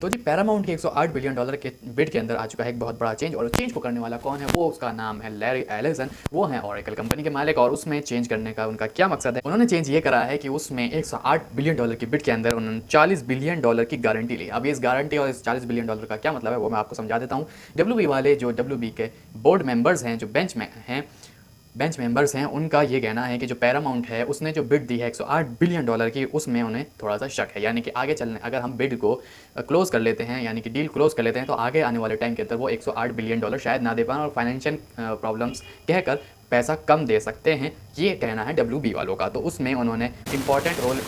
तो जी पैरामाउंट के 108 billion dollar के बिड के अंदर आ चुका है एक बहुत बड़ा चेंज। और चेंज को करने वाला कौन है? वो उसका नाम है लैरी एलिसन। वो है ओरेकल कंपनी के मालिक। और उसमें चेंज करने का उनका क्या मकसद है? उन्होंने चेंज ये करा है कि उसमें 108 बिलियन डॉलर की बिड के अंदर उन्होंने 40 बिलियन डॉलर की गारंटी ली। अब इस गारंटी और इस 40 बिलियन डॉलर का क्या मतलब है वो मैं आपको समझा देता हूँ। डब्ल्यू वाले जो डब्ल्यू के बोर्ड मेंबर्स हैं, जो बेंच मेंबर्स हैं, उनका ये कहना है कि जो पैरामाउंट है उसने जो बिड दी है 108 बिलियन डॉलर की, उसमें उन्हें थोड़ा सा शक है। यानी कि आगे चलने अगर हम बिड को क्लोज कर लेते हैं, यानी कि डील क्लोज कर लेते हैं, तो आगे आने वाले टाइम के अंदर वो 108 बिलियन डॉलर शायद ना दे पाएं और फाइनेंशियल प्रॉब्लम्स कहकर पैसा कम दे सकते हैं। ये कहना है डब्ल्यू वालों का। तो उसमें उन्होंने इंपॉर्टेंट रोल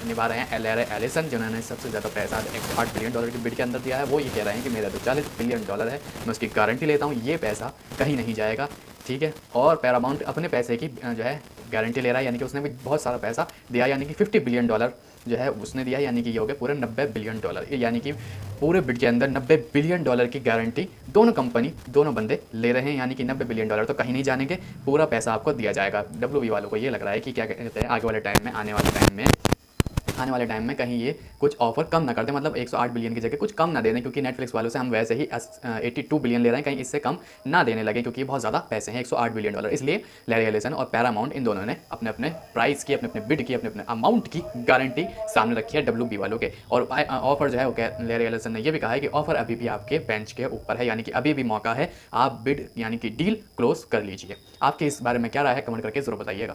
निभा रहे हैं लैरी एलिसन, जिन्होंने सबसे ज़्यादा पैसा 108 बिलियन डॉलर की बिड के अंदर दिया है। वो ये कह रहे हैं कि मेरा जो 40 बिलियन डॉलर है मैं उसकी गारंटी लेता हूँ, ये पैसा कहीं नहीं जाएगा। ठीक है। और पैरामाउंट अपने पैसे की जो है गारंटी ले रहा है, यानी कि उसने भी बहुत सारा पैसा दिया, यानी कि 50 बिलियन डॉलर जो है उसने दिया, यानी कि ये हो गया पूरे 90 बिलियन डॉलर। यानी कि पूरे बिड के अंदर 90 बिलियन डॉलर की गारंटी दोनों बंदे ले रहे हैं। यानी कि 90 बिलियन डॉलर तो कहीं नहीं जानेंगे, पूरा पैसा आपको दिया जाएगा। डब्ल्यू वालों को ये लग रहा है कि क्या कहते हैं आगे वाले टाइम में आने वाले टाइम में कहीं ये कुछ ऑफर कम ना कर दे, मतलब 108 बिलियन की जगह कुछ कम ना देने, क्योंकि नेटफ्लिक्स वालों से हम वैसे ही 82 बिलियन ले रहे हैं, कहीं इससे कम ना देने लगे, क्योंकि बहुत ज़्यादा पैसे हैं 108 बिलियन डॉलर। इसलिए लैरी एलिसन और पैरामाउंट इन दोनों ने अपने अपने प्राइस की, अपने अपने बिड की, अपने अपने अमाउंट की गारंटी सामने रखी है डब्ल्यू वालों के। और ऑफर जो है वो लैरी एलिसन ने यह भी कहा है कि ऑफर अभी भी आपके बेंच के ऊपर है, यानी कि अभी भी मौका है, आप बिड यानी कि डील क्लोज कर लीजिए। आपके इस बारे में क्या राय है? कमेंट करके जरूर बताइएगा।